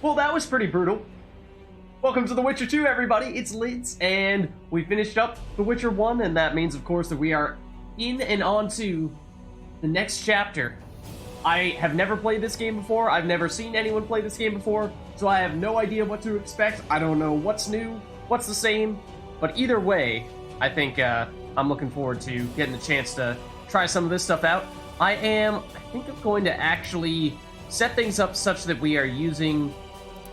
Well, that was pretty brutal. Welcome to The Witcher 2, everybody. It's Lids, and we finished up The Witcher 1, and that means, of course, that we are in and on to the next chapter. I have never played this game before. I've never seen anyone play this game before, so I have no idea what to expect. I don't know what's new, what's the same, but either way, I think I'm looking forward to getting the chance to try some of this stuff out. I think I'm going to actually set things up such that we are using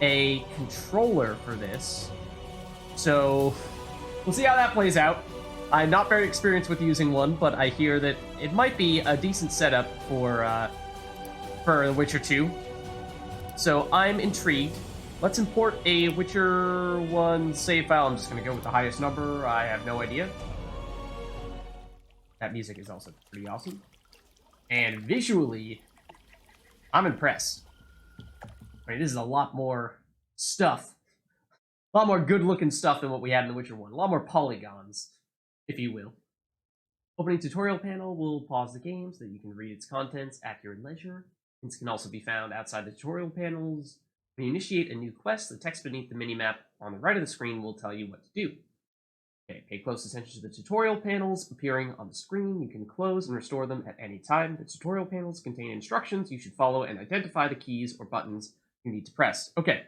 a controller for this. So we'll see how that plays out. I'm not very experienced with using one, but I hear that it might be a decent setup for The Witcher 2. So I'm intrigued. Let's import a Witcher 1 save file. I'm just going to go with the highest number. I have no idea. That music is also pretty awesome. And visually, I'm impressed. I mean, this is a lot more stuff. A lot more good-looking stuff than what we had in The Witcher 1. A lot more polygons, if you will. Opening tutorial panel will pause the game so that you can read its contents at your leisure. Hints can also be found outside the tutorial panels. When you initiate a new quest, the text beneath the minimap on the right of the screen will tell you what to do. Okay, pay close attention to the tutorial panels appearing on the screen. You can close and restore them at any time. The tutorial panels contain instructions you should follow and identify the keys or buttons you need to press. Okay,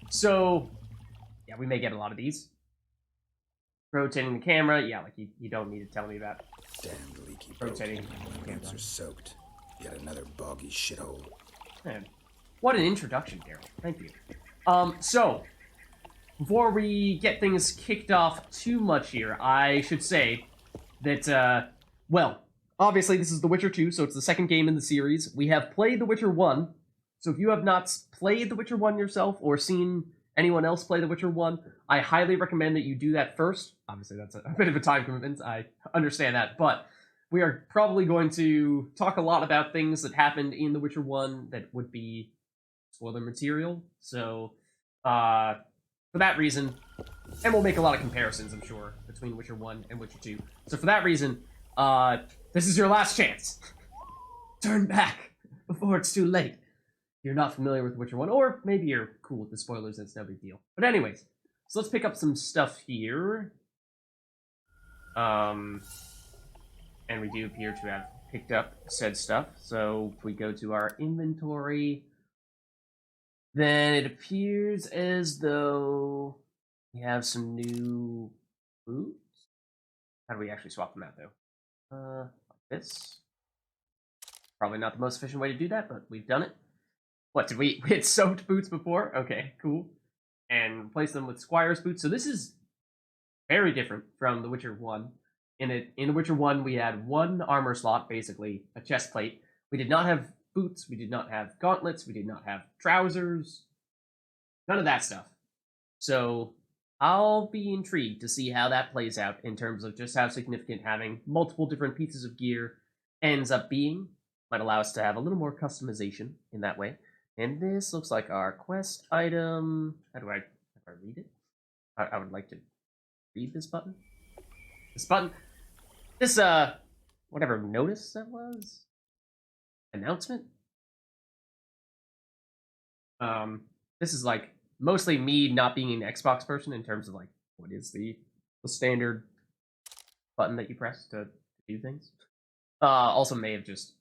so yeah, we may get a lot of these. Rotating the camera, yeah, like you don't need to tell me about. Damn leaky rotating. My boots are soaked. Yet another boggy shithole. Man, what an introduction, Geralt. Thank you. So before we get things kicked off too much here, I should say that, well, obviously this is The Witcher 2, so it's the second game in the series. We have played The Witcher 1, so if you have not played The Witcher 1 yourself or seen anyone else play The Witcher 1, I highly recommend that you do that first. Obviously, that's a bit of a time commitment, I understand that, but we are probably going to talk a lot about things that happened in The Witcher 1 that would be spoiler material, so, for that reason, and we'll make a lot of comparisons, I'm sure, between Witcher 1 and Witcher 2. So for that reason, this is your last chance. Turn back before it's too late. If you're not familiar with Witcher 1, or maybe you're cool with the spoilers, it's no big deal. But anyways, so let's pick up some stuff here. And we do appear to have picked up said stuff. So if we go to our inventory, then it appears as though we have some new boots. How do we actually swap them out, though? Like this. Probably not the most efficient way to do that, but we've done it. What, did we had soaked boots before? Okay, cool. And replace them with Squire's boots. So this is very different from The Witcher 1. In The Witcher 1, we had one armor slot, basically, a chest plate. We did not have boots, we did not have gauntlets, we did not have trousers. None of that stuff. So I'll be intrigued to see how that plays out in terms of just how significant having multiple different pieces of gear ends up being. Might allow us to have a little more customization in that way. And this looks like our quest item. How do I read it? I would like to read this button. This button. This, whatever notice that was? Announcement? This is, like, mostly me not being an Xbox person in terms of, like, what is the standard button that you press to do things. Also may have just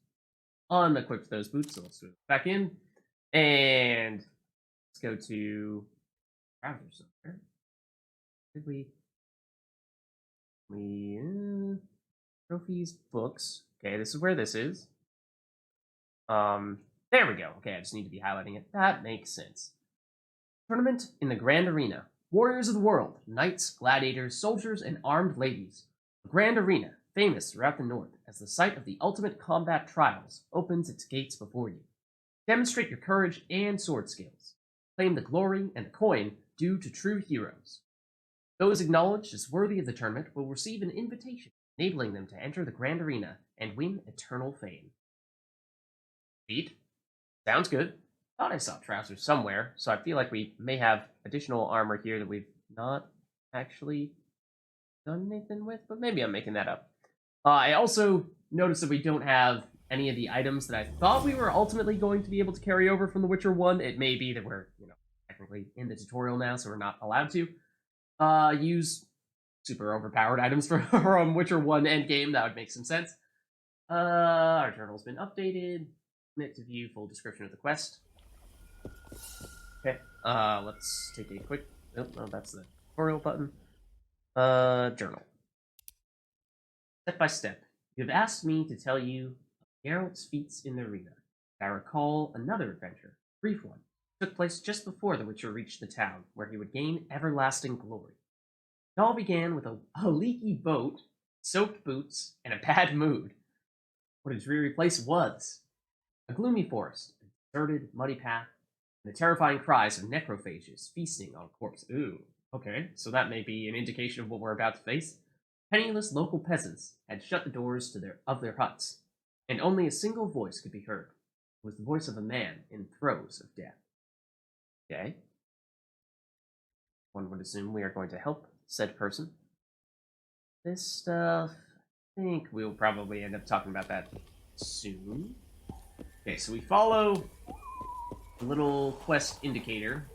unequipped those boots, so let's do it back in. And let's go to trousers somewhere. Did we trophies, books. Okay, this is where this is. There we go. Okay, I just need to be highlighting it. That makes sense. Tournament in the Grand Arena. Warriors of the world, knights, gladiators, soldiers, and armed ladies. The Grand Arena, famous throughout the North as the site of the ultimate combat trials, opens its gates before you. Demonstrate your courage and sword skills. Claim the glory and the coin due to true heroes. Those acknowledged as worthy of the tournament will receive an invitation, enabling them to enter the Grand Arena and win eternal fame. Sweet. Sounds good. Thought I saw trousers somewhere, so I feel like we may have additional armor here that we've not actually done anything with, but maybe I'm making that up. I also noticed that we don't have any of the items that I thought we were ultimately going to be able to carry over from The Witcher 1. It may be that we're, technically in the tutorial now, so we're not allowed to use super overpowered items from Witcher 1 endgame. That would make some sense. Our journal's been updated. Commit to view full description of the quest. Okay, let's take a quick... Oh, no, that's the tutorial button. Journal. Step by step, you have asked me to tell you of Geralt's feats in the arena. I recall another adventure, a brief one, took place just before the Witcher reached the town, where he would gain everlasting glory. It all began with a leaky boat, soaked boots, and a bad mood. What a dreary place was. A gloomy forest, a deserted, muddy path, and the terrifying cries of necrophages feasting on corpses. Ooh, okay, so that may be an indication of what we're about to face. Penniless local peasants had shut the doors of their huts, and only a single voice could be heard. It was the voice of a man in throes of death. Okay. One would assume we are going to help said person. This stuff, I think we'll probably end up talking about that soon. Okay, so we follow the little quest indicator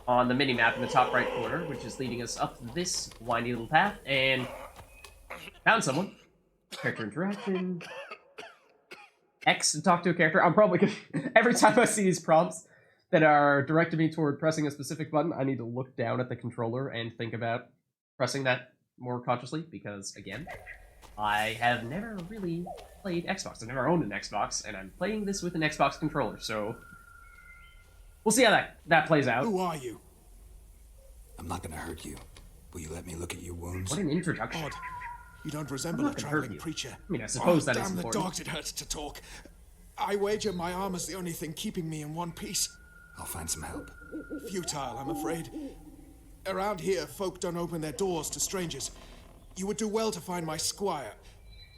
on the minimap in the top right corner, which is leading us up this windy little path, and found someone. Character interaction. X to talk to a character. I'm probably gonna... Every time I see these prompts that are directing me toward pressing a specific button, I need to look down at the controller and think about pressing that more consciously, because, again, I have never really played Xbox. I've never owned an Xbox, and I'm playing this with an Xbox controller, so... We'll see how that plays out. Who are you? I'm not gonna hurt you. Will you let me look at your wounds? What an introduction. Odd. You don't resemble a traveling preacher. I mean, I suppose that is damn important. The dogs, it hurts to talk. I wager my armor's the only thing keeping me in one piece. I'll find some help. Futile, I'm afraid. Around here, folk don't open their doors to strangers. You would do well to find my squire.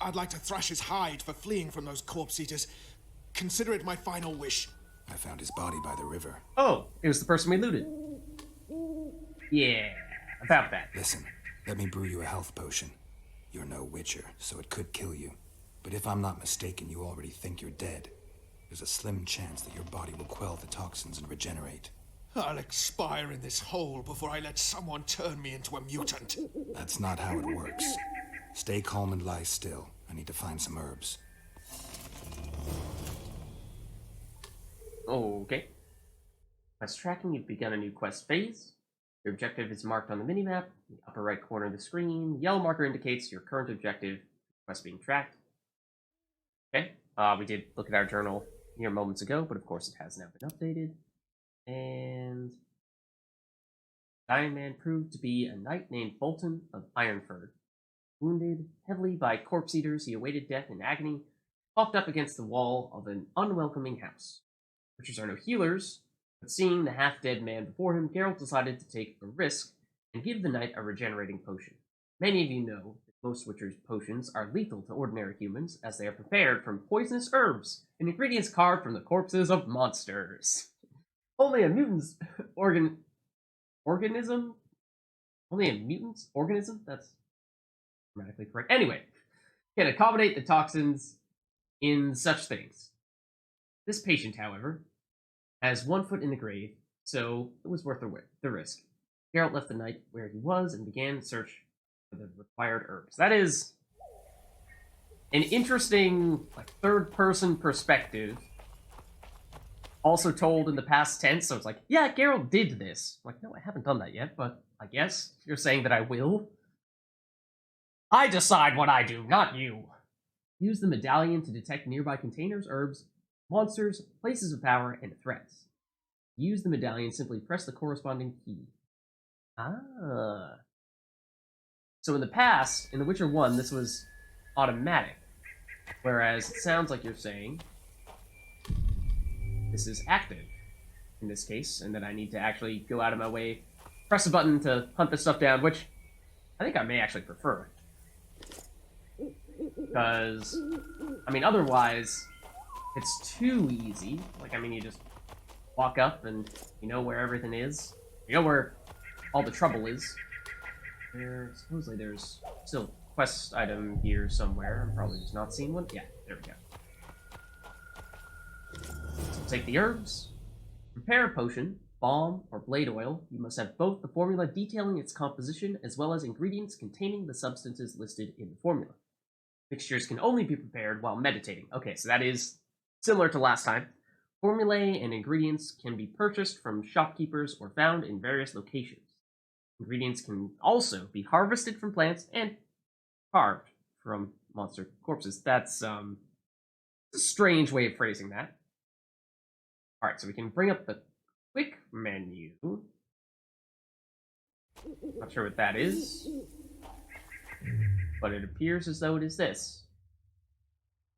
I'd like to thrash his hide for fleeing from those corpse eaters. Consider it my final wish. I found his body by the river. Oh, it was the person we looted. Yeah, about that. Listen, let me brew you a health potion. You're no witcher, so it could kill you. But if I'm not mistaken, you already think you're dead. There's a slim chance that your body will quell the toxins and regenerate. I'll expire in this hole before I let someone turn me into a mutant. That's not how it works. Stay calm and lie still. I need to find some herbs. Okay. Quest tracking, you've begun a new quest phase. Your objective is marked on the minimap, in the upper right corner of the screen. The yellow marker indicates your current objective, quest being tracked. Okay, we did look at our journal here moments ago, but of course it has now been updated. And Dying Man proved to be a knight named Bolton of Ironford. Wounded heavily by corpse eaters, he awaited death in agony, propped up against the wall of an unwelcoming house. Witchers are no healers, but seeing the half-dead man before him, Geralt decided to take a risk and give the knight a regenerating potion. Many of you know that most Witcher's potions are lethal to ordinary humans, as they are prepared from poisonous herbs and ingredients carved from the corpses of monsters. Only a mutant's organism? Only a mutant's organism? That's grammatically correct. Anyway, can accommodate the toxins in such things. This patient, however, has 1 foot in the grave, so it was worth the risk. Geralt left the knight where he was and began the search for the required herbs. That is an interesting, third-person perspective, also told in the past tense, so it's like, yeah, Geralt did this. Like, no, I haven't done that yet, but I guess you're saying that I will. I decide what I do, not you. Use the medallion to detect nearby containers, herbs, monsters, places of power, and threats. Use the medallion, simply press the corresponding key. Ah. So in the past, in The Witcher 1, this was automatic. Whereas it sounds like you're saying this is active in this case, and that I need to actually go out of my way, press a button to hunt this stuff down, which I think I may actually prefer. Because, I mean, otherwise, it's too easy. Like, I mean, you just walk up and you know where everything is. You know where all the trouble is. Supposedly there's still a quest item here somewhere. I'm probably just not seeing one. Yeah, there we go. So take the herbs. prepare a potion, balm, or blade oil, you must have both the formula detailing its composition as well as ingredients containing the substances listed in the formula. Mixtures can only be prepared while meditating. Okay, so that is similar to last time. Formulae and ingredients can be purchased from shopkeepers or found in various locations. Ingredients can also be harvested from plants and carved from monster corpses. That's a strange way of phrasing that. Alright, so we can bring up the quick menu. Not sure what that is, but it appears as though it is this.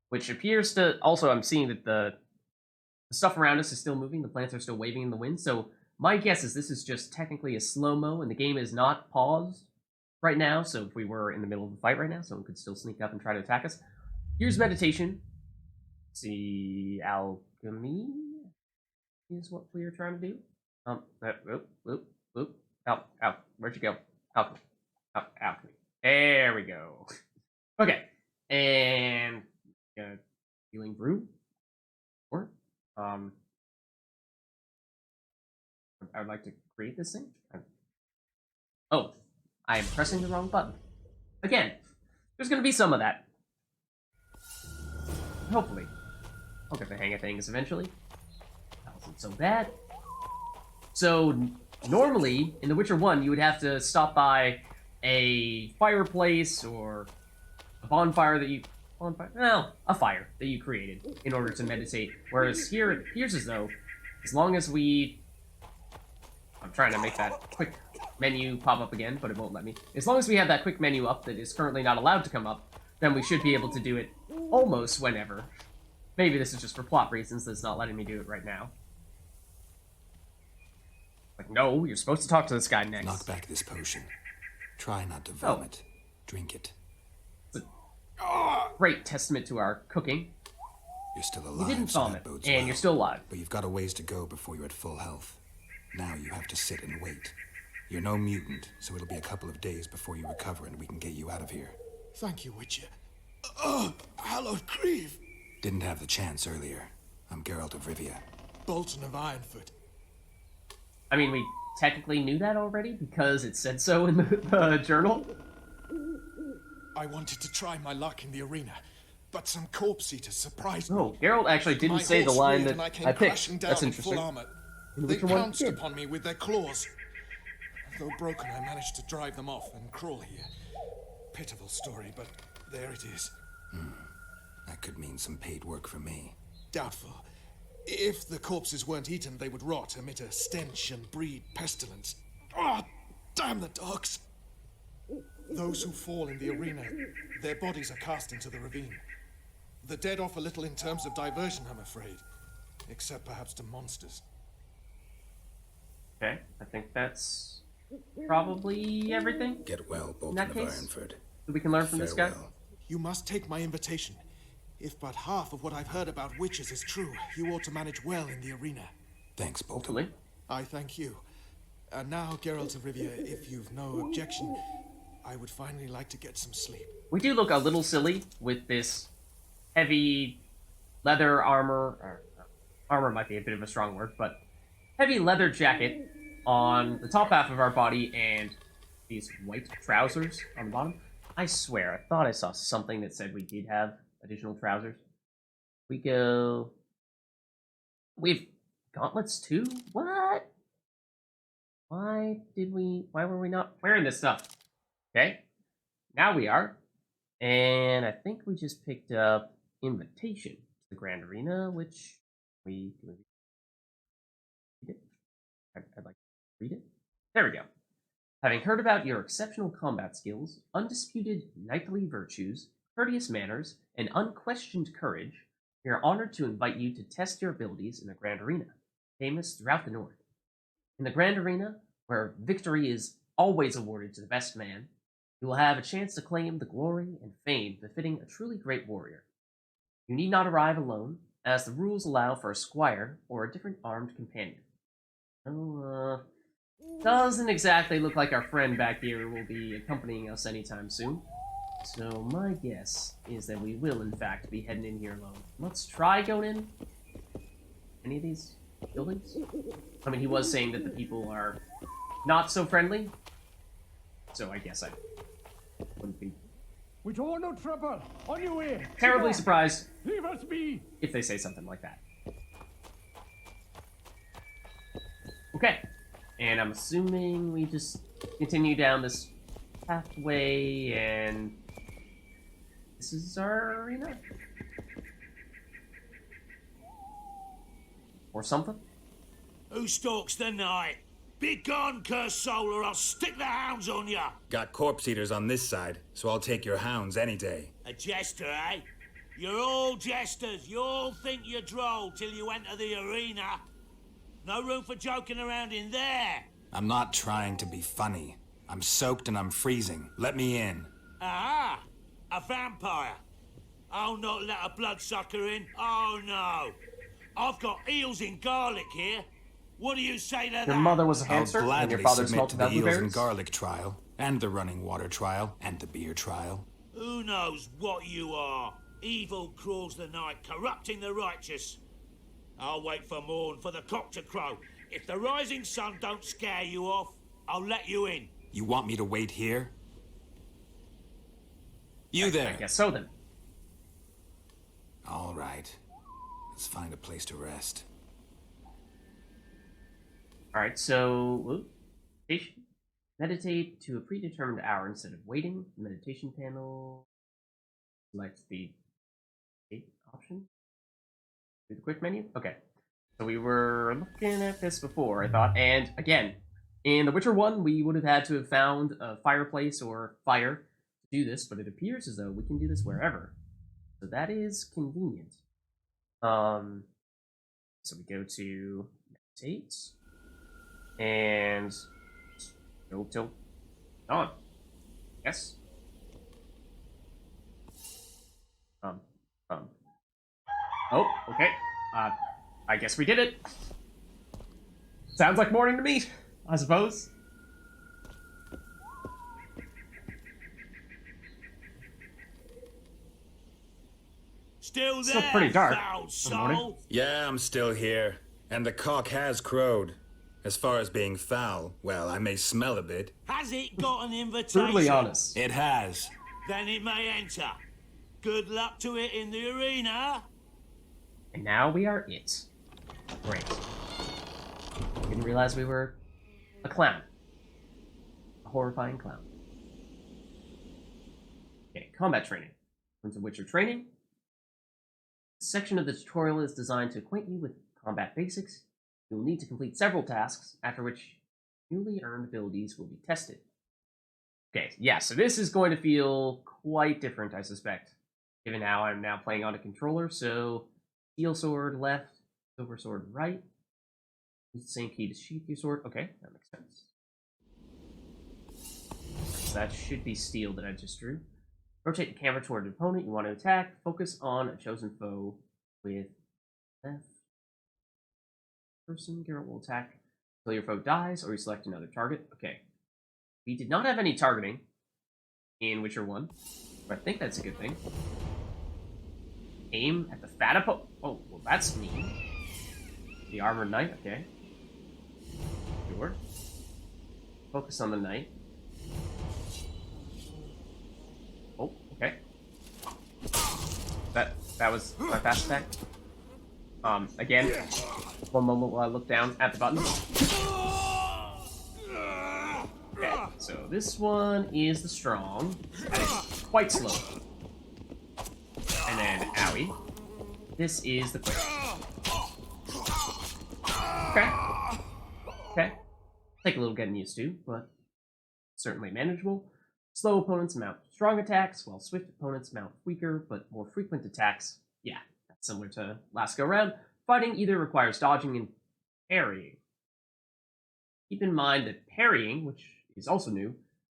Which appears to... Also, I'm seeing that the stuff around us is still moving, the plants are still waving in the wind, so my guess is this is just technically a slow-mo, and the game is not paused right now, so if we were in the middle of a fight right now, someone could still sneak up and try to attack us. Here's meditation. Let's see, alchemy is what we are trying to do. Out. Where'd you go? Alchemy. Alchemy. There we go. Okay, and healing brew. Or I would like to create this thing. Oh, I am pressing the wrong button. Again, there's going to be some of that. Hopefully. I'll get the hang of things eventually. That wasn't so bad. So, normally, in The Witcher 1, you would have to stop by a fireplace or a bonfire that you... a fire that you created in order to meditate. Whereas here, it appears as though, as long as we... I'm trying to make that quick menu pop up again, but it won't let me. As long as we have that quick menu up that is currently not allowed to come up, then we should be able to do it almost whenever. Maybe this is just for plot reasons that's not letting me do it right now. Like, no, you're supposed to talk to this guy next. Knock back this potion. Try not to vomit. Drink it. It's a great testament to our cooking. You're still alive. You didn't so vomit, that bodes and well. you're still alive. But you've got a ways to go before you're at full health. Now you have to sit and wait. You're no mutant, so it'll be a couple of days before you recover and we can get you out of here. Thank you, Witcher. Hallowed Grieve. Didn't have the chance earlier. I'm Geralt of Rivia. Bolton of Ironfoot. I mean, we technically knew that already because it said so in the journal. I wanted to try my luck in the arena, but some corpse eaters surprised me. Oh, Geralt actually didn't My say the horse line reared that and I came I picked. crashing down That's in interesting. full armor. And They which one pounced did? upon me with their claws. Though broken, I managed to drive them off and crawl here. Pitiful story, but there it is. That could mean some paid work for me. Doubtful. If the corpses weren't eaten, they would rot, emit a stench, and breed pestilence. Ah, damn the dogs! Those who fall in the arena, their bodies are cast into the ravine. The dead offer little in terms of diversion, I'm afraid. Except perhaps to monsters. Okay, I think that's probably everything Get well, Bolton that of case? Ironfoot. that we can learn from this guy. Farewell. You must take my invitation. If but half of what I've heard about witches is true, you ought to manage well in the arena. Thanks, Bolton. Hopefully. I thank you. And now, Geralt of Rivia, if you've no objection, I would finally like to get some sleep. We do look a little silly with this heavy leather armor. Or, armor might be a bit of a strong word, but heavy leather jacket on the top half of our body and these white trousers on the bottom. I swear, I thought I saw something that said we did have additional trousers. We go... We've gauntlets too? What? Why were we not wearing this stuff? Okay, now we are. And I think we just picked up invitation to the Grand Arena, which we read it. I'd like to read it. There we go. Having heard about your exceptional combat skills, undisputed knightly virtues, courteous manners, and unquestioned courage, we are honored to invite you to test your abilities in the Grand Arena, famous throughout the North. In the Grand Arena, where victory is always awarded to the best man, you will have a chance to claim the glory and fame befitting a truly great warrior. You need not arrive alone, as the rules allow for a squire or a different armed companion. Doesn't exactly look like our friend back here will be accompanying us anytime soon. So my guess is that we will in fact be heading in here alone. Let's try going in. Any of these? buildings. I mean, he was saying that the people are not so friendly, so I guess I wouldn't be We don't want no trouble. On your way. terribly surprised Leave us be. if they say something like that. Okay, and I'm assuming we just continue down this pathway, and this is our arena? Or something? Who stalks the night? Be gone, cursed soul, or I'll stick the hounds on ya! Got corpse eaters on this side, so I'll take your hounds any day. A jester, eh? You're all jesters. You all think you're droll till you enter the arena. No room for joking around in there. I'm not trying to be funny. I'm soaked and I'm freezing. Let me in. Ah, a vampire. I'll not let a bloodsucker in. Oh, no. I've got eels in garlic here. What do you say to that? Your mother was a I'll hamster, and gladly your father submit smelled to the eels and elderberries? garlic trial, and the running water trial, and the beer trial. Who knows what you are? Evil crawls the night, corrupting the righteous. I'll wait for morn for the cock to crow. If the rising sun don't scare you off, I'll let you in. You want me to wait here? You there. I guess so then. All right. Let's find a place to rest. Alright, so meditation. Meditate to a predetermined hour instead of waiting. Meditation panel. Select the option. Do the quick menu? Okay. So we were looking at this before, I thought, and again, in The Witcher 1, we would have had to have found a fireplace or fire to do this, but it appears as though we can do this wherever. So that is convenient. So we go to meditate, and go till dawn. Yes. Oh, okay. I guess we did it. Sounds like morning to me, I suppose. Still there, Still pretty dark foul in the morning. soul? Yeah, I'm still here. And the cock has crowed. As far as being foul, well, I may smell a bit. Has it got an invitation? Brutally honest. It has. Then it may enter. Good luck to it in the arena. And now we are it. Great. Didn't realize we were a clown. A horrifying clown. Okay, combat training. In terms of Witcher training, this section of the tutorial is designed to acquaint you with combat basics. You will need to complete several tasks, after which newly earned abilities will be tested. Okay, yeah, so this is going to feel quite different, I suspect, given how I'm now playing on a controller. So, steel sword left, silver sword right. Use the same key to sheath your sword. Okay, that makes sense. So that should be steel that I just drew. Rotate the camera toward an opponent you want to attack. Focus on a chosen foe with left person. Geralt will attack until your foe dies, or you select another target. Okay. We did not have any targeting in Witcher 1, but I think that's a good thing. Aim at the fat opponent. Oh, well, that's mean. The armored knight, okay. Sure. Focus on the knight. Oh, okay. That was my fast attack. Again, one moment while I look down at the button. Okay, so this one is the strong. That is quite slow. And then, owie. This is the quick. Okay. Okay. Take a little getting used to, but certainly manageable. Slow opponents mount strong attacks, while swift opponents mount weaker but more frequent attacks. Yeah, that's similar to last go round. Fighting either requires dodging and parrying. Keep in mind that parrying, which is also new,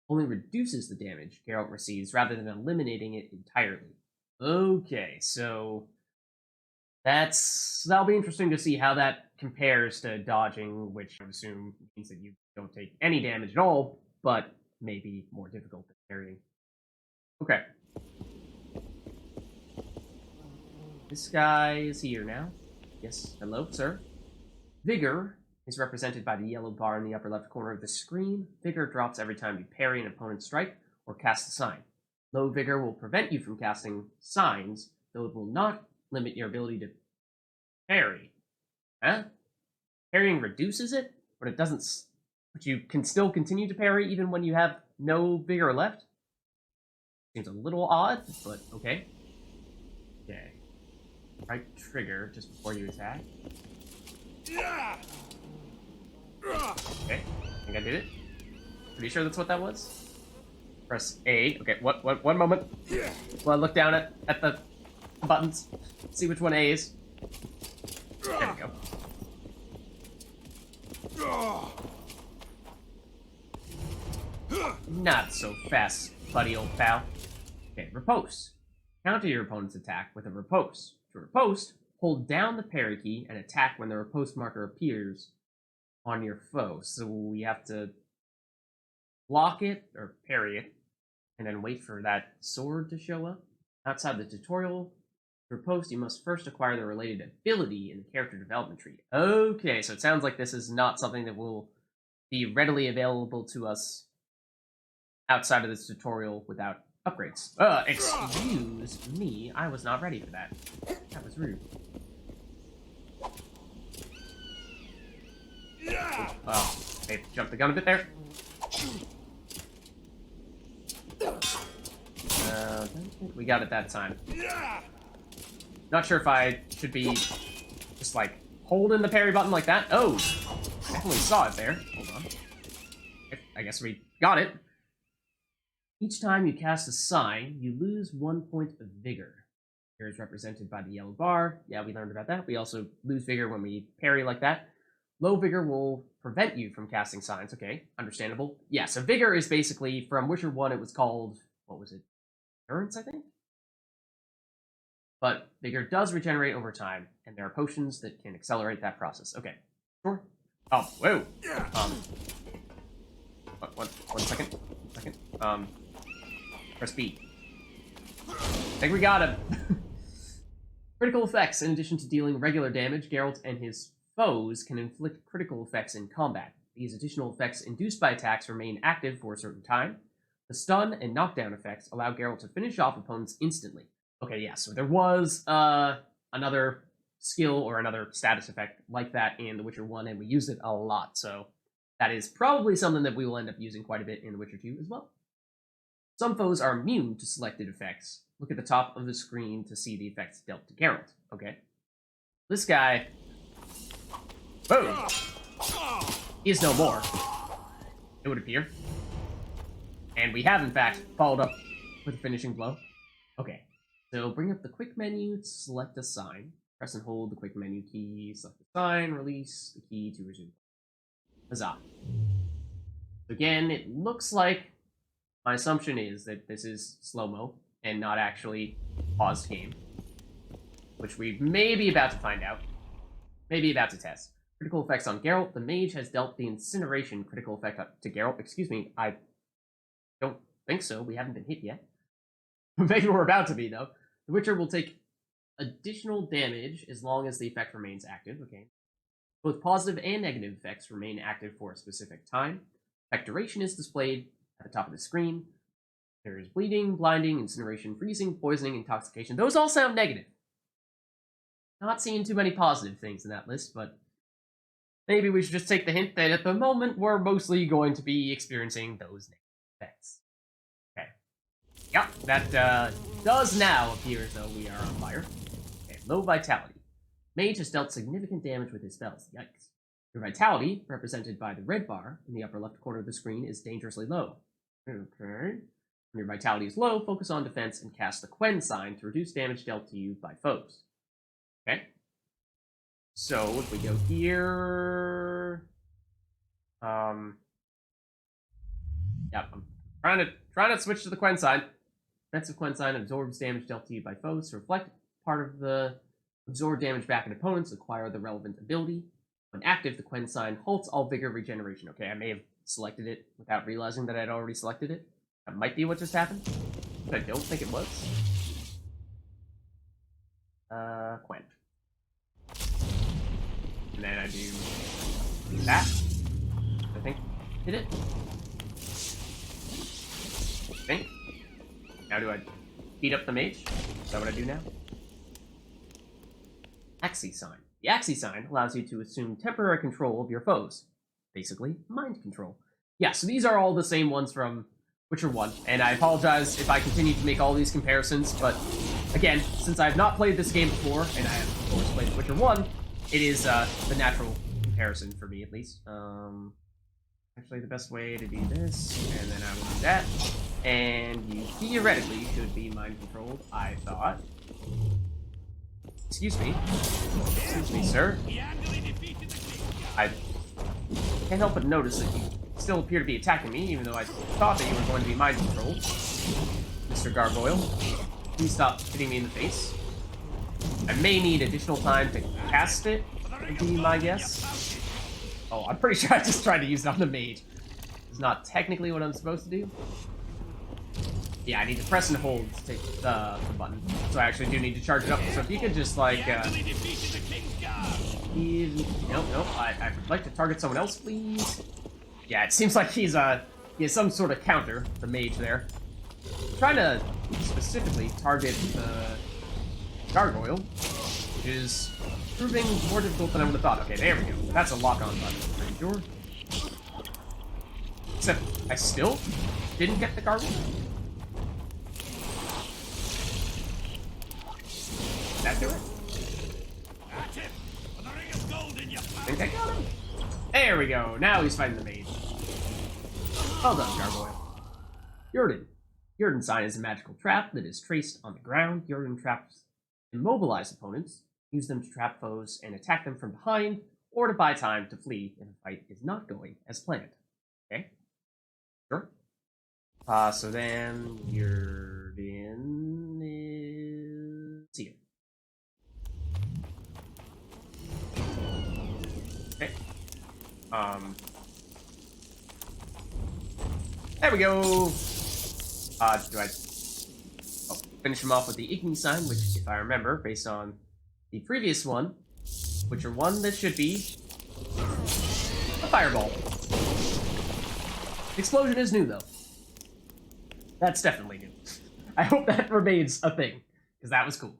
only reduces the damage Geralt receives rather than eliminating it entirely. Okay, so that'll be interesting to see how that compares to dodging, which I assume means that you don't take any damage at all, but maybe more difficult than parrying. Okay. This guy is here now. Yes, hello, sir. Vigor is represented by the yellow bar in the upper left corner of the screen. Vigor drops every time you parry an opponent's strike or cast a sign. Low vigor will prevent you from casting signs, though it will not limit your ability to parry. Huh? Parrying reduces it, but it doesn't. But you can still continue to parry even when you have no vigor left. Seems a little odd, but okay. Okay. Right trigger just before you attack. Okay, I think I did it. Pretty sure that's what that was. Press A. Okay, one moment. Well, I look down at the buttons. See which one A is. There we go. Not so fast, buddy old pal. Okay, riposte. Counter your opponent's attack with a riposte. To riposte, hold down the parry key and attack when the riposte marker appears on your foe. So we have to block it, or parry it, and then wait for that sword to show up. Outside the tutorial, to riposte, you must first acquire the related ability in the character development tree. Okay, so it sounds like this is not something that will be readily available to us outside of this tutorial without upgrades. Excuse me, I was not ready for that. That was rude. Oh, they jumped the gun a bit there. I think we got it that time. Not sure if I should be just like holding the parry button like that. Oh, definitely saw it there. Hold on. I guess we got it. Each time you cast a sign, you lose 1 point of vigor. Vigor is represented by the yellow bar. Yeah, we learned about that. We also lose vigor when we parry like that. Low vigor will prevent you from casting signs. Okay, understandable. Yeah, so vigor is basically, from Witcher 1, it was called, what was it? Endurance, I think? But vigor does regenerate over time, and there are potions that can accelerate that process. Okay, sure. Oh, whoa! One second. Press B. I think we got him. Critical effects. In addition to dealing regular damage, Geralt and his foes can inflict critical effects in combat. These additional effects induced by attacks remain active for a certain time. The stun and knockdown effects allow Geralt to finish off opponents instantly. Okay, yeah, so there was another skill or another status effect like that in The Witcher 1, and we used it a lot, so that is probably something that we will end up using quite a bit in The Witcher 2 as well. Some foes are immune to selected effects. Look at the top of the screen to see the effects dealt to Geralt. Okay. This guy... Boom! He is no more, it would appear. And we have, in fact, followed up with a finishing blow. Okay. So bring up the quick menu to select a sign. Press and hold the quick menu key, select the sign, release the key to resume. Huzzah. Again, it looks like my assumption is that this is slow-mo and not actually paused game, which we may be about to find out. Maybe about to test. Critical effects on Geralt. The mage has dealt the incineration critical effect to Geralt. Excuse me, I don't think so. We haven't been hit yet. Maybe we're about to be, though. The Witcher will take additional damage as long as the effect remains active. Okay. Both positive and negative effects remain active for a specific time. Effect duration is displayed at the top of the screen. There is bleeding, blinding, incineration, freezing, poisoning, intoxication. Those all sound negative. Not seeing too many positive things in that list, but maybe we should just take the hint that at the moment we're mostly going to be experiencing those negative effects. Okay. Yep, that does now appear as though we are on fire. Okay, low vitality. Mage has dealt significant damage with his spells. Yikes. Your vitality, represented by the red bar in the upper left corner of the screen, is dangerously low. Okay. When your vitality is low, focus on defense and cast the QUEN sign to reduce damage dealt to you by foes. Okay. So if we go here, yeah, I'm trying to switch to the QUEN sign. Defensive QUEN sign absorbs damage dealt to you by foes. To reflect part of the absorb damage back in opponents, acquire the relevant ability. When active, the QUEN sign halts all vigor regeneration. Okay, I may have selected it without realizing that I'd already selected it. That might be what just happened, but I don't think it was. QUEN. And then I do that. I think. Hit it? I think. Now do I beat up the mage? Is that what I do now? Axii sign. The Axii sign allows you to assume temporary control of your foes. Basically, mind control. Yeah, so these are all the same ones from Witcher 1, and I apologize if I continue to make all these comparisons, but again, since I have not played this game before, and I have, of course, played Witcher 1, it is the natural comparison for me, at least. Actually, the best way to do this, and then I will do that, and you theoretically should be mind-controlled, I thought. Excuse me, sir. I can't help but notice that you still appear to be attacking me, even though I thought that you were going to be mind-controlled. Mr. Gargoyle, please stop hitting me in the face. I may need additional time to cast it, would be my guess. Oh, I'm pretty sure I just tried to use it on the mage. It's not technically what I'm supposed to do. Yeah, I need to press and hold to take the button. So I actually do need to charge it up. So if you could just, like, nope. I'd like to target someone else, please. Yeah, it seems like he has some sort of counter, the mage there. I'm trying to specifically target the gargoyle, which is proving more difficult than I would have thought. Okay, there we go. That's a lock-on button, pretty sure. Except, I still didn't get the gargoyle. Did that do it? I think I got him. There we go. Now he's fighting the mage. Well done, Gargoyle. YRDEN. YRDEN sign is a magical trap that is traced on the ground. YRDEN traps immobilize opponents, use them to trap foes and attack them from behind, or to buy time to flee if a fight is not going as planned. Okay? Sure. So then YRDEN is here. Okay. There we go. Do I finish him off with the Igni sign, which, if I remember, based on the previous one, Witcher 1, this should be a fireball. The explosion is new, though. That's definitely new. I hope that remains a thing, because that was cool.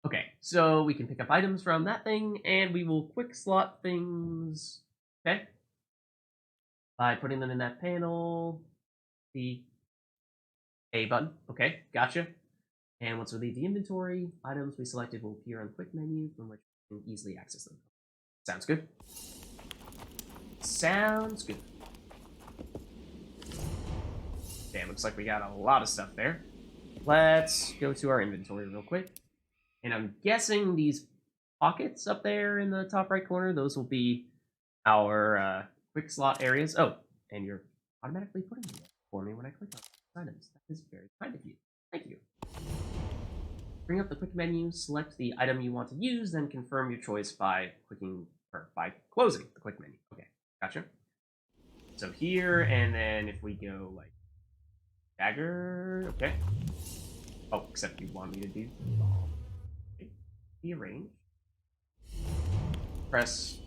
Okay, so we can pick up items from that thing, and we will quick slot things, okay? By putting them in that panel, the A button, okay, gotcha. And once we leave the inventory, items we selected will appear on the quick menu from which we can easily access them. Sounds good? Sounds good. Damn, looks like we got a lot of stuff there. Let's go to our inventory real quick. And I'm guessing these pockets up there in the top right corner, those will be our quick slot areas. Oh, and you're automatically putting them there for me when I click on items. That is very kind of you. Thank you. Bring up the quick menu, select the item you want to use, then confirm your choice by closing the quick menu. Okay, gotcha. So here, and then if we go like dagger, okay. Oh, except you want me to do okay. Rearrange. Press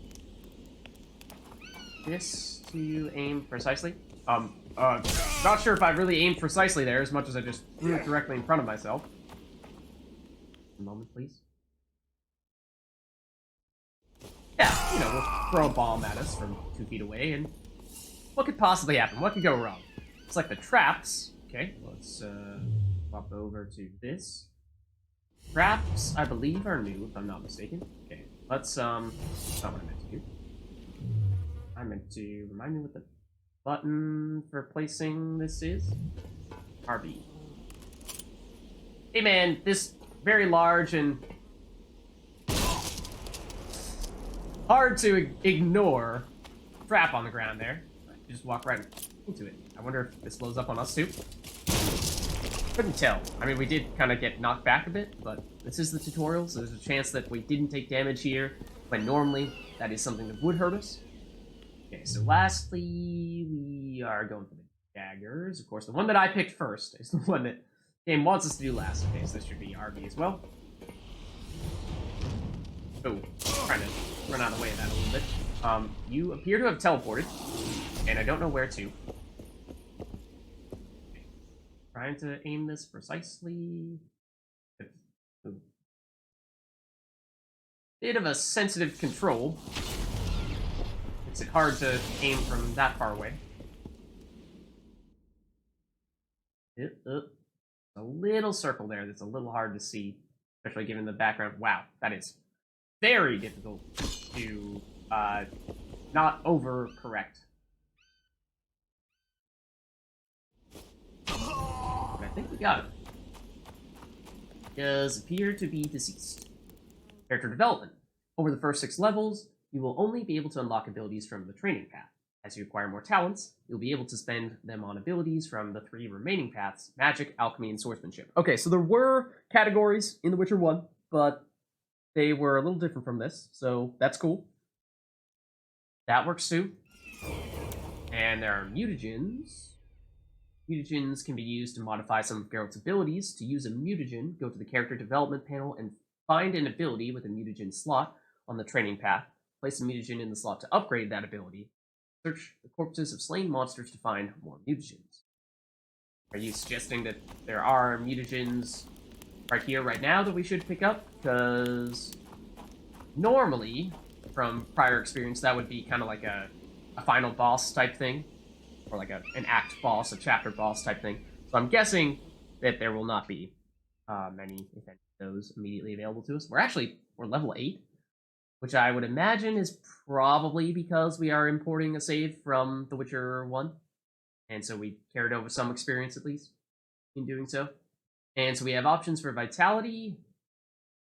this to aim precisely. Not sure if I really aimed precisely there as much as I just threw it directly in front of myself. A moment, please. Yeah, you know, we'll throw a bomb at us from 2 feet away, and what could possibly happen? What could go wrong? It's like the traps. Okay, let's swap over to this. Traps, I believe, are new, if I'm not mistaken. Okay, let's, that's not what I meant to do. I meant to remind me what the button for placing this is. RB. Hey man, this very large and hard to ignore trap on the ground there. You just walk right into it. I wonder if this blows up on us too. Couldn't tell. I mean, we did kind of get knocked back a bit, but this is the tutorial, so there's a chance that we didn't take damage here, when normally that is something that would hurt us. Okay, so lastly, we are going for the daggers. Of course, the one that I picked first is the one that the game wants us to do last. Okay, so this should be RB as well. Oh, trying to run out of the way of that a little bit. You appear to have teleported, and I don't know where to. Trying to aim this precisely. Bit of a sensitive control. Makes it hard to aim from that far away. A little circle there that's a little hard to see, especially given the background. Wow, that is very difficult to not overcorrect. But I think we got it. Does appear to be deceased. Character development. Over the first 6 levels, you will only be able to unlock abilities from the training path. As you acquire more talents, you'll be able to spend them on abilities from the 3 remaining paths: magic, alchemy, and swordsmanship. Okay, so there were categories in The Witcher 1, but they were a little different from this, so that's cool. That works too. And there are mutagens. Mutagens can be used to modify some of Geralt's abilities. To use a mutagen, go to the character development panel and find an ability with a mutagen slot on the training path. Place a mutagen in the slot to upgrade that ability. Search the corpses of slain monsters to find more mutagens. Are you suggesting that there are mutagens right here, right now, that we should pick up? Because normally, from prior experience, that would be kind of like a final boss type thing. Or like an act boss, a chapter boss type thing. So I'm guessing that there will not be many, if any, of those immediately available to us. We're level 8. Which I would imagine is probably because we are importing a save from The Witcher 1. And so we carried over some experience, at least, in doing so. And so we have options for vitality.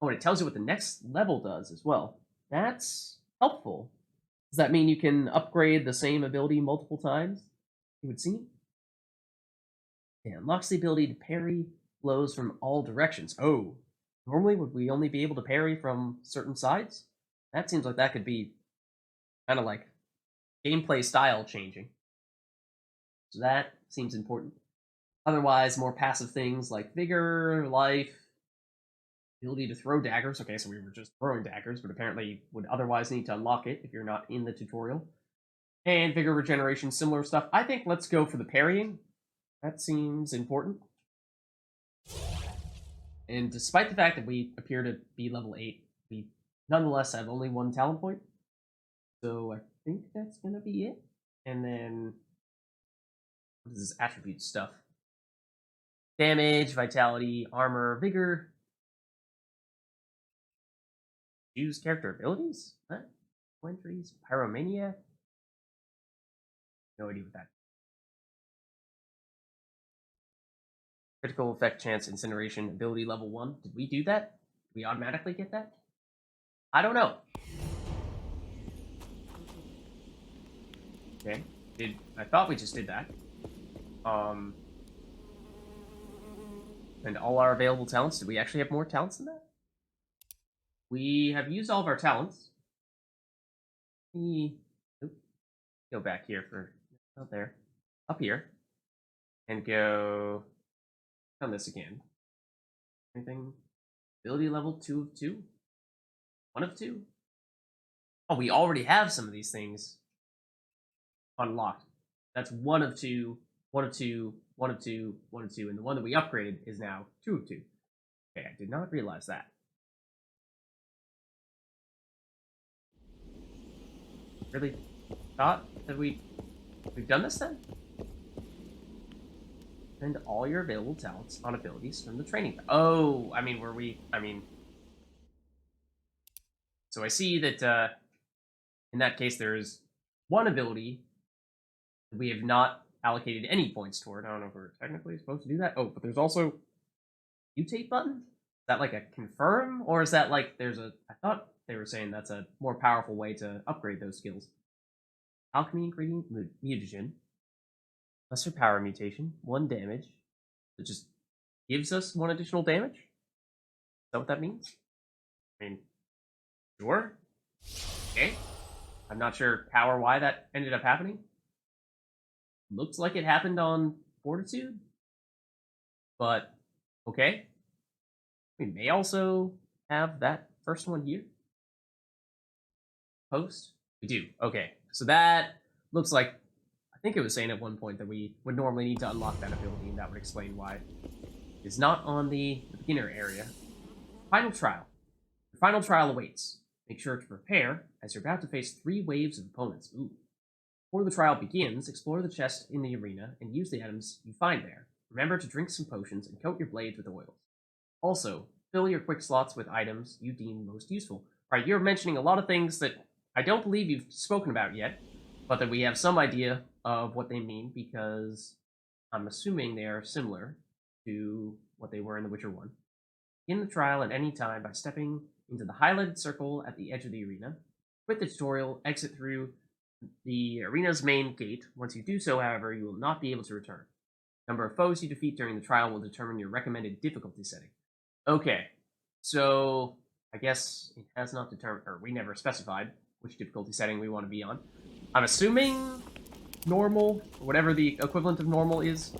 Oh, and it tells you what the next level does as well. That's helpful. Does that mean you can upgrade the same ability multiple times? It would seem. Yeah, unlocks the ability to parry blows from all directions. Oh, normally would we only be able to parry from certain sides? That seems like that could be kind of like gameplay style changing. So that seems important. Otherwise, more passive things like vigor, life, ability to throw daggers. Okay, so we were just throwing daggers, but apparently you would otherwise need to unlock it if you're not in the tutorial. And vigor regeneration, similar stuff. I think let's go for the parrying. That seems important. And despite the fact that we appear to be level 8, we nonetheless have only 1 talent point. So I think that's going to be it. And then, what is this attribute stuff? Damage, vitality, armor, vigor. Use character abilities? What? Entries? Pyromaniac? No idea what that is. Critical effect chance, incineration, ability level 1. Did we do that? Did we automatically get that? I don't know. Okay. I thought we just did that. And all our available talents. Did we actually have more talents than that? We have used all of our talents. Go back here for out there. Up here. And go on this again. Anything? Ability level 2 of 2? 1 of 2? Oh, we already have some of these things unlocked. That's 1 of 2, 1 of 2, 1 of 2, 1 of 2, and the one that we upgraded is now 2 of 2. Okay, I did not realize that. Really thought that we've done this then? Spend all your available talents on abilities from the training. Oh, I mean, so I see that in that case there's 1 ability that we have not allocated any points toward. I don't know if we're technically supposed to do that. Oh, but there's also mutate button? Is that like a confirm? Or is that like I thought they were saying that's a more powerful way to upgrade those skills. Alchemy ingredient, mutagen. Lesser power mutation, 1 damage. It just gives us 1 additional damage? Is that what that means? I mean, sure. Okay. I'm not sure how or why that ended up happening. Looks like it happened on Fortitude. But, okay. We may also have that first one here. Post. We do. Okay. So that looks like, I think it was saying at one point that we would normally need to unlock that ability, and that would explain why it's not on the beginner area. Final trial. The final trial awaits. Make sure to prepare, as you're about to face 3 waves of opponents. Ooh. Before the trial begins, explore the chest in the arena and use the items you find there. Remember to drink some potions and coat your blades with oils. Also, fill your quick slots with items you deem most useful. Alright, you're mentioning a lot of things that I don't believe you've spoken about yet, but that we have some idea of what they mean, because I'm assuming they are similar to what they were in The Witcher 1. Begin the trial at any time by stepping into the highlighted circle at the edge of the arena. Quit the tutorial, exit through the arena's main gate. Once you do so, however, you will not be able to return. Number of foes you defeat during the trial will determine your recommended difficulty setting. Okay, so I guess it has not determined, or we never specified which difficulty setting we want to be on. I'm assuming normal, or whatever the equivalent of normal is,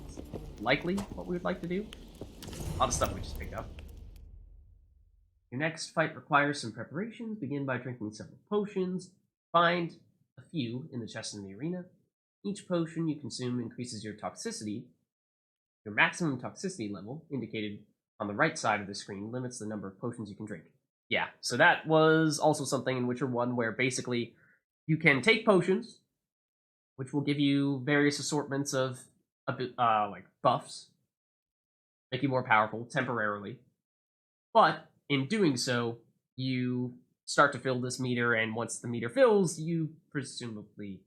likely what we would like to do. A lot of stuff we just picked up. Your next fight requires some preparation. Begin by drinking several potions. Find a few in the chest in the arena. Each potion you consume increases your toxicity. Your maximum toxicity level, indicated on the right side of the screen, limits the number of potions you can drink. Yeah, so that was also something in Witcher 1 where basically you can take potions, which will give you various assortments of like buffs, make you more powerful temporarily. But in doing so, you start to fill this meter, and once the meter fills, you presumably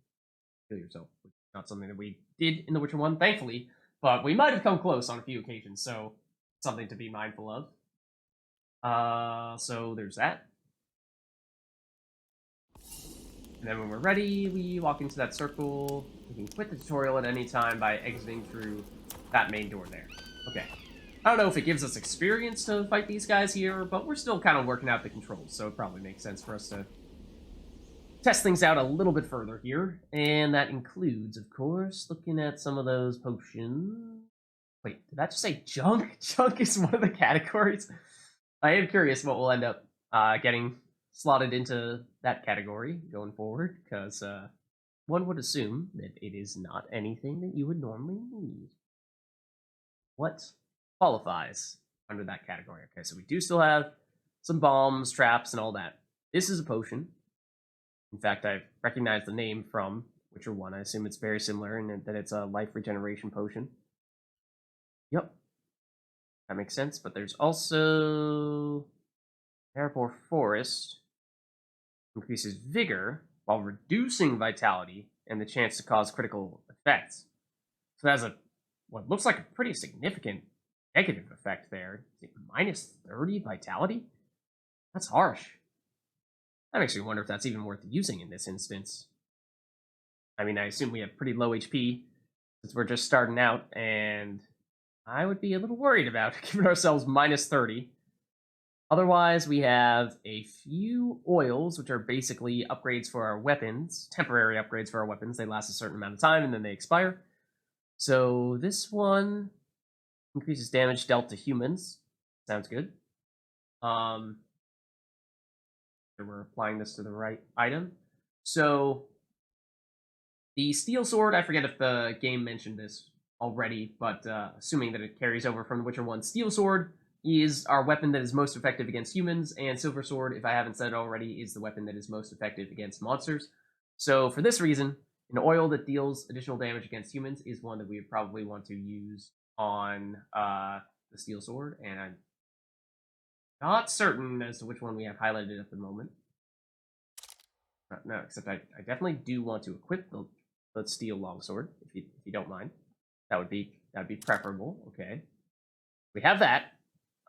kill yourself, which is not something that we did in The Witcher 1, thankfully, but we might have come close on a few occasions, so something to be mindful of. So there's that. And then when we're ready, we walk into that circle. We can quit the tutorial at any time by exiting through that main door there. Okay. I don't know if it gives us experience to fight these guys here, but we're still kind of working out the controls, so it probably makes sense for us to test things out a little bit further here. And that includes, of course, looking at some of those potions. Wait, did that just say junk? Junk is one of the categories? I am curious what we'll end up getting slotted into that category going forward, because one would assume that it is not anything that you would normally need. What qualifies under that category? Okay, so we do still have some bombs, traps, and all that. This is a potion. In fact, I recognize the name from Witcher 1. I assume it's very similar in that it's a life regeneration potion. Yep. That makes sense, but there's also Terrapore Forest. Increases vigor while reducing vitality and the chance to cause critical effects. So that's what looks like a pretty significant negative effect there. Minus 30 vitality? That's harsh. That makes me wonder if that's even worth using in this instance. I mean, I assume we have pretty low HP since we're just starting out, and I would be a little worried about giving ourselves minus 30. Otherwise, we have a few oils, which are basically upgrades for our weapons, temporary upgrades for our weapons. They last a certain amount of time, and then they expire. So this one increases damage dealt to humans. Sounds good. We're applying this to the right item. So the steel sword, I forget if the game mentioned this already, but assuming that it carries over from The Witcher 1, steel sword is our weapon that is most effective against humans, and silver sword, if I haven't said it already, is the weapon that is most effective against monsters. So for this reason, an oil that deals additional damage against humans is one that we would probably want to use on the steel sword, and I'm not certain as to which one we have highlighted at the moment. No, except I definitely do want to equip the steel longsword, if you don't mind. That would be preferable. Okay, we have that.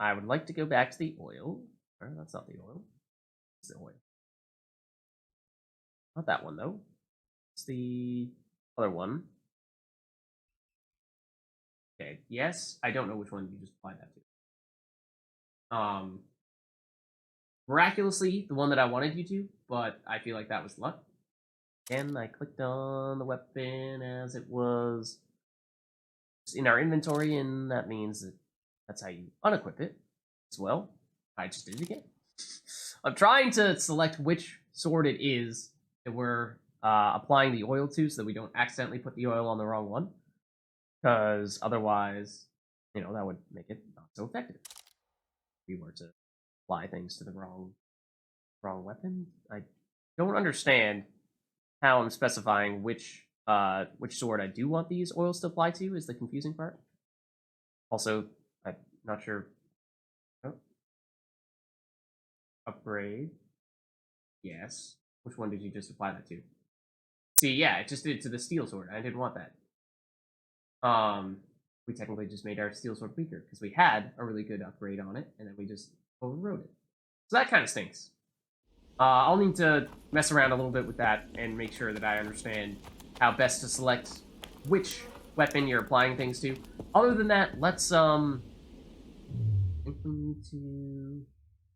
I would like to go back to the oil. That's not the oil. It's the oil. Not that one though. It's the other one. Okay. Yes, I don't know which one you just applied that to. Miraculously, the one that I wanted you to, but I feel like that was luck. Again, I clicked on the weapon as it was in our inventory, and that means that that's how you unequip it as well. I just did it again. I'm trying to select which sword it is that we're applying the oil to, so that we don't accidentally put the oil on the wrong one. Because otherwise, you know, that would make it not so effective. If we were to apply things to the wrong weapon. I don't understand how I'm specifying which sword I do want these oils to apply to is the confusing part. Also, I'm not sure. Oh. Upgrade. Yes. Which one did you just apply that to? See, yeah, it just did it to the steel sword. I didn't want that. We technically just made our steel sword weaker because we had a really good upgrade on it, and then we just overrode it. So that kind of stinks. I'll need to mess around a little bit with that and make sure that I understand how best to select which weapon you're applying things to. Other than that, let's I think we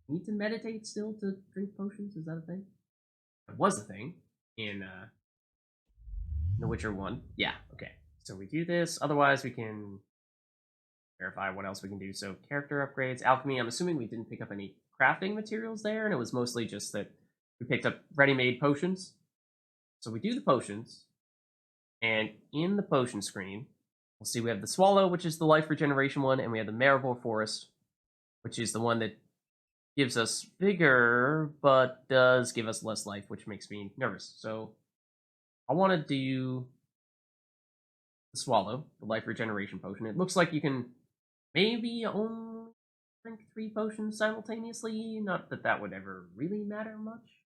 need to meditate still to drink potions. Is that a thing? It was a thing in The Witcher 1. Yeah, okay. So we do this. Otherwise, we can verify what else we can do. So character upgrades, alchemy. I'm assuming we didn't pick up any crafting materials there, and it was mostly just that we picked up ready-made potions. So we do the potions, and in the potion screen, we'll see we have the Swallow, which is the life regeneration one, and we have the Maribor Forest, which is the one that gives us vigor, but does give us less life, which makes me nervous. So I want to do the Swallow, the life regeneration potion. It looks like you can maybe only drink 3 potions simultaneously. Not that that would ever really matter much,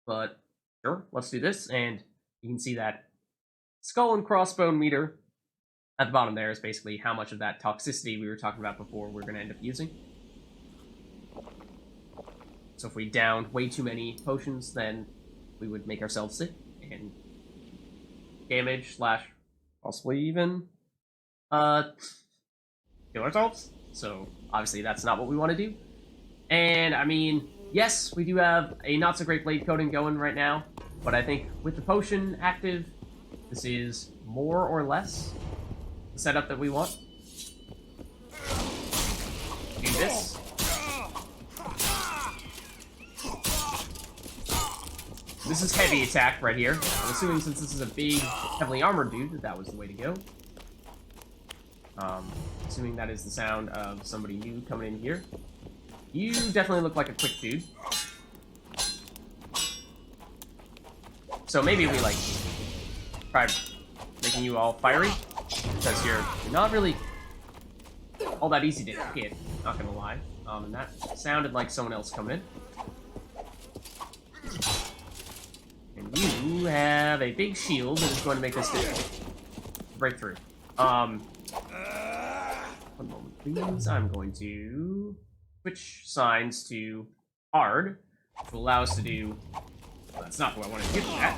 but sure, let's do this. And you can see that skull and crossbone meter at the bottom there is basically how much of that toxicity we were talking about before we're going to end up using. So if we downed way too many potions, then we would make ourselves sick and damage / possibly even kill ourselves. So obviously that's not what we want to do. And I mean, yes, we do have a not so great blade coating going right now, but I think with the potion active, this is more or less the setup that we want. Do this. This is heavy attack right here. I'm assuming since this is a big, heavily armored dude, that was the way to go. Assuming that is the sound of somebody new coming in here. You definitely look like a quick dude. So maybe we, like, try making you all fiery, because you're not really all that easy to hit, not gonna lie. And that sounded like someone else coming in. And you have a big shield that is going to make this break through. One moment, please. I'm going to switch signs to hard, which will allow us to do... Well, that's not what I wanted to hit at.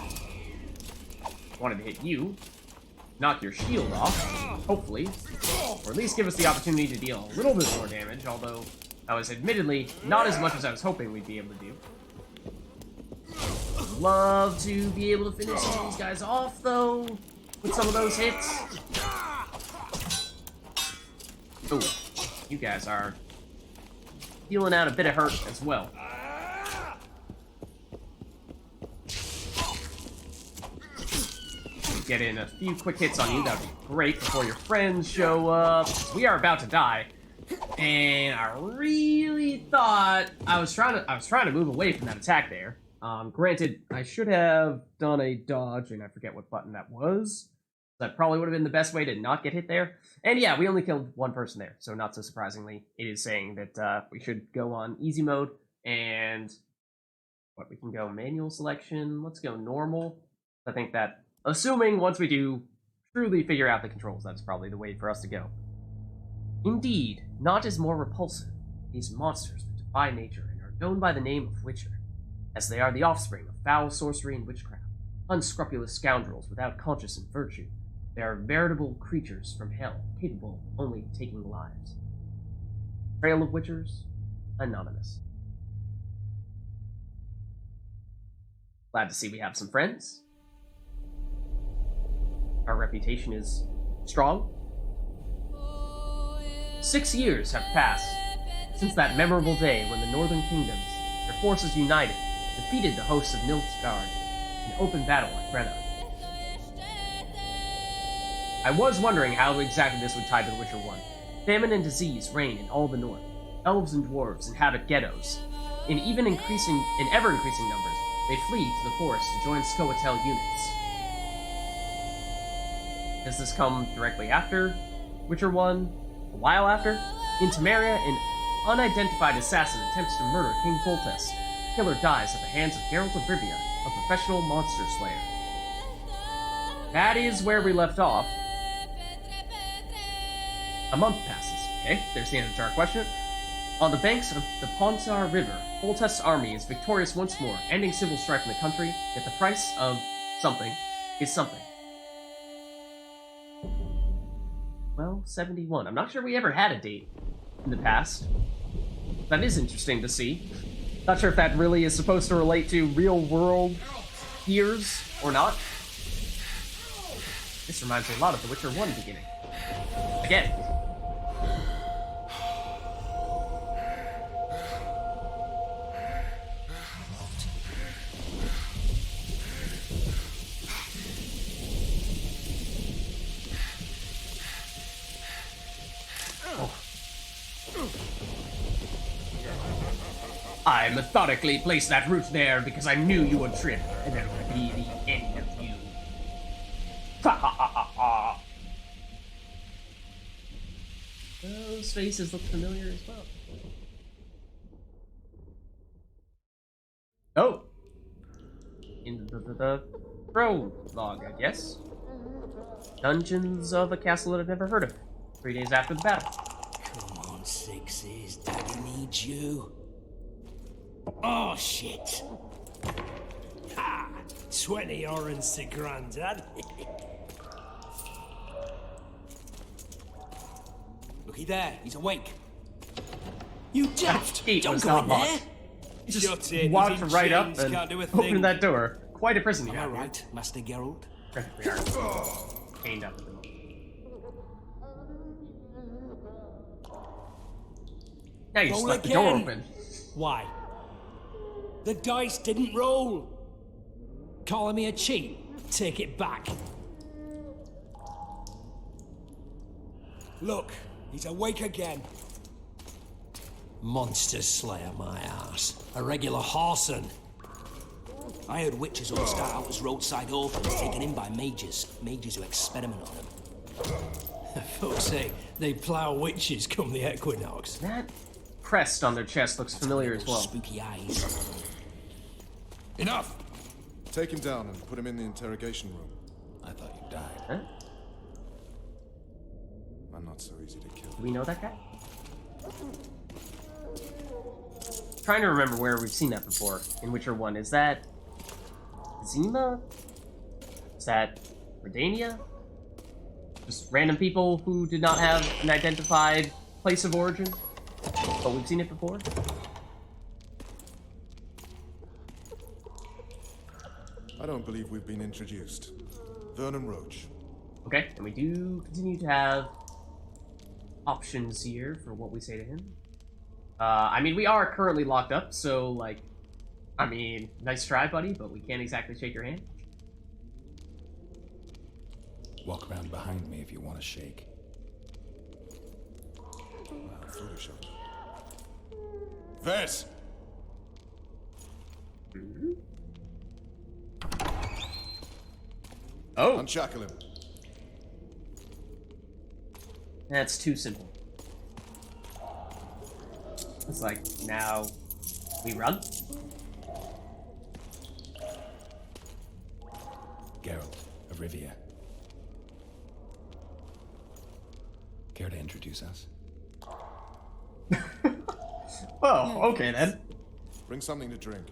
I wanted to hit you, knock your shield off, hopefully, or at least give us the opportunity to deal a little bit more damage, although that was admittedly not as much as I was hoping we'd be able to do. Love to be able to finish some of these guys off, though, with some of those hits. Ooh, you guys are dealing out a bit of hurt as well. Get in a few quick hits on you, that would be great before your friends show up. We are about to die. And I really thought I was trying to move away from that attack there. Granted, I should have done a dodge, and I forget what button that was. That probably would have been the best way to not get hit there. And yeah, we only killed one person there, so not so surprisingly, it is saying that we should go on easy mode, and what, we can go manual selection, let's go normal. I think that, assuming once we do truly figure out the controls, that's probably the way for us to go. Indeed, naught is more repulsive. These monsters that defy nature and are known by the name of Witcher, as they are the offspring of foul sorcery and witchcraft, unscrupulous scoundrels without conscience and virtue. They are veritable creatures from hell, capable of only taking lives. Trail of Witchers, Anonymous. Glad to see we have some friends. Our reputation is strong. 6 years have passed since that memorable day when the Northern Kingdoms, their forces united, defeated the hosts of Nilfgaard in open battle at Brenna. I was wondering how exactly this would tie to The Witcher 1. Famine and disease reign in all the north. Elves and dwarves inhabit ghettos. In ever-increasing numbers, they flee to the forest to join Scoia'tael units. Does this come directly after Witcher 1? A while after? In Temeria, an unidentified assassin attempts to murder King Foltest. The killer dies at the hands of Geralt of Rivia, a professional monster slayer. That is where we left off. A month passes. Okay, there's the answer to our question. On the banks of the Ponsar River, Foltest's army is victorious once more, ending civil strife in the country, yet the price of something is something. Well, 71. I'm not sure we ever had a date in the past. That is interesting to see. Not sure if that really is supposed to relate to real-world years or not. This reminds me a lot of The Witcher 1 beginning. Again. I methodically placed that root there because I knew you would trip, and that would be the end of you. Ha ha ha ha ha! Those faces look familiar as well. Oh! In the prologue, I guess. Dungeons of a castle that I've never heard of. 3 days after the battle. Come on, Sixes. Daddy needs you. Oh, shit. Ha! 20 orens to Grandad. Looky there, he's awake. You daft! Gate Don't was go not in there! locked. Just Shut it, walked he's in right up chains, and can't do a opened thing. that door. Quite a prison you Am I have here. right, Master Geralt? We are chained up at the moment. Now you just Roll left the door again. open. Why? The dice didn't roll. Calling me a cheat? Take it back. Look, he's awake again. Monster slayer, my ass. A regular horson. I heard witches all start out as roadside orphans taken in by mages who experiment on them. Fuck's sake, they plough witches come the equinox. That crest on their chest looks familiar as well. Spooky eyes. Enough! Take him down and put him in the interrogation room. I thought you died. Huh? I'm not so easy to kill. Do we know that guy? Trying to remember where we've seen that before in Witcher 1. Is that Zima? Is that Redania? Just random people who did not have an identified place of origin? But we've seen it before? I don't believe we've been introduced. Vernon Roach. Okay, and we do continue to have options here for what we say to him. I mean, we are currently locked up, so, like, I mean, nice try, buddy, but we can't exactly shake your hand. Walk around behind me if you want to shake. Wow, foolish of me. Vez! Oh! Unshackle him. That's too simple. It's like, now we run? Geralt of Rivia. Care to introduce us? Well, okay then. Bring something to drink.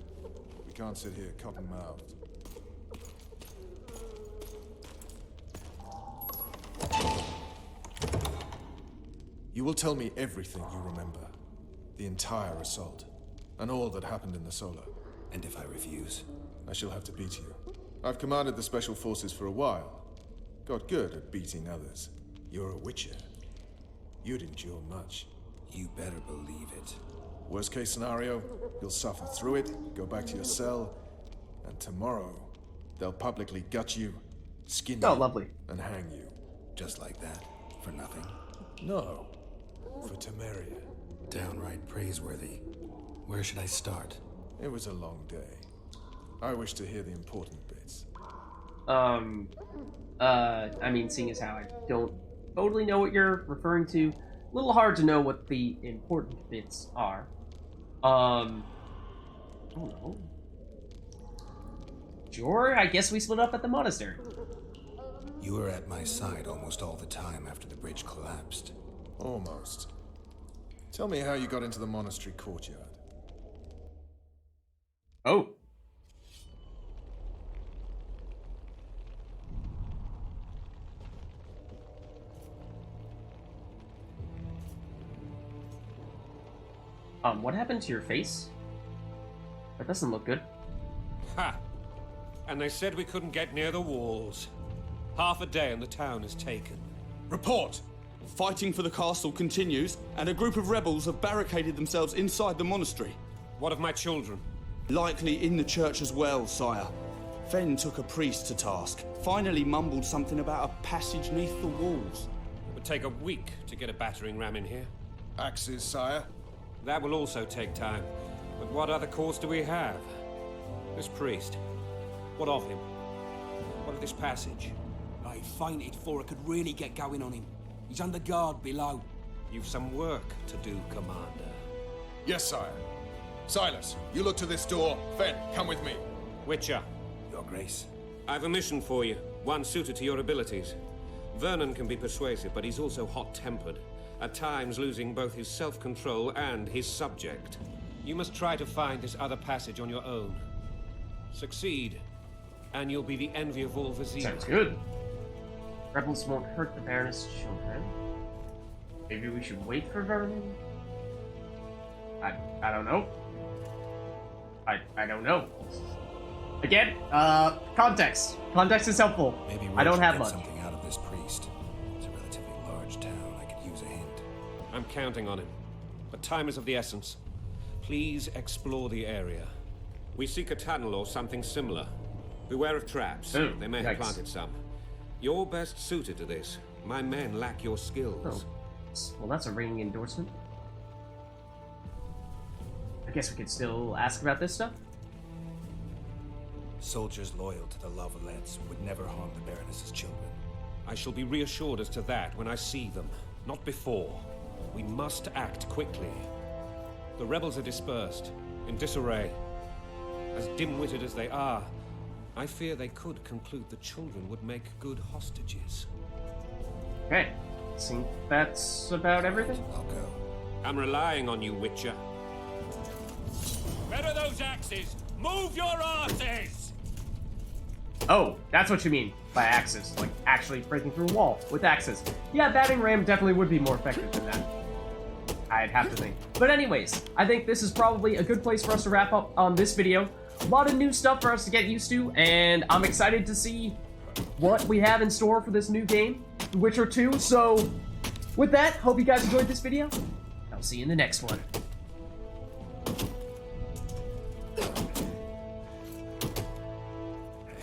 We can't sit here cotton-mouthed. You will tell me everything you remember. The entire assault. And all that happened in the Solar. And if I refuse? I shall have to beat you. I've commanded the Special Forces for a while. Got good at beating others. You're a Witcher. You'd endure much. You better believe it. Worst case scenario, you'll suffer through it, go back to your cell, and tomorrow, They'll publicly gut you, skin Oh, you, lovely. and hang you. Just like that, for nothing. No, for Temeria. Downright praiseworthy. Where should I start? It was a long day. I wish to hear the important bits. I mean, seeing as how I don't totally know what you're referring to, a little hard to know what the important bits are. I don't know. Sure, I guess we split up at the monastery. You were at my side almost all the time after the bridge collapsed. Almost. Tell me how you got into the monastery courtyard. Oh. What happened to your face? That doesn't look good. Ha! And they said we couldn't get near the walls. Half a day and the town is taken. Report! Fighting for the castle continues, and a group of rebels have barricaded themselves inside the monastery. What of my children? Likely in the church as well, sire. Fen took a priest to task, finally mumbled something about a passage neath the walls. It would take a week to get a battering ram in here. Axes, sire. That will also take time. But what other course do we have? This priest. What of him? What of this passage? I fainted before I could really get going on him. He's under guard below. You've some work to do, Commander. Yes, sire. Silas, you look to this door. Fen, come with me. Witcher, Your Grace. I've a mission for you. One suited to your abilities. Vernon can be persuasive, but he's also hot-tempered. At times losing both his self-control and his subject. You must try to find this other passage on your own. Succeed, and you'll be the envy of all Viziers. Sounds good. Rebels won't hurt the Baroness' children. Maybe we should wait for Vernon? I don't know. I don't know. Again, context. Context is helpful. Maybe I don't should have get much. something out of this priest. It's a relatively large town. I could use a hint. I'm counting on him. But time is of the essence. Please explore the area. We seek a tunnel or something similar. Beware of traps. Oh, they may have yikes. planted some. You're best suited to this. My men lack your skills. Oh. Well, that's a ringing endorsement. I guess we could still ask about this stuff. Soldiers loyal to the Lavalettes would never harm the Baroness's children. I shall be reassured as to that when I see them, not before. We must act quickly. The rebels are dispersed, in disarray. As dim-witted as they are, I fear they could conclude the children would make good hostages. Okay. Think that's about everything? I'll go. I'm relying on you, Witcher. Where are those axes? Move your asses! Oh, that's what you mean by axes. Like, actually breaking through a wall with axes. Yeah, batting ram definitely would be more effective than that. I'd have to think. But anyways, I think this is probably a good place for us to wrap up on this video. A lot of new stuff for us to get used to, and I'm excited to see what we have in store for this new game, The Witcher 2. So, with that, hope you guys enjoyed this video. I'll see you in the next one.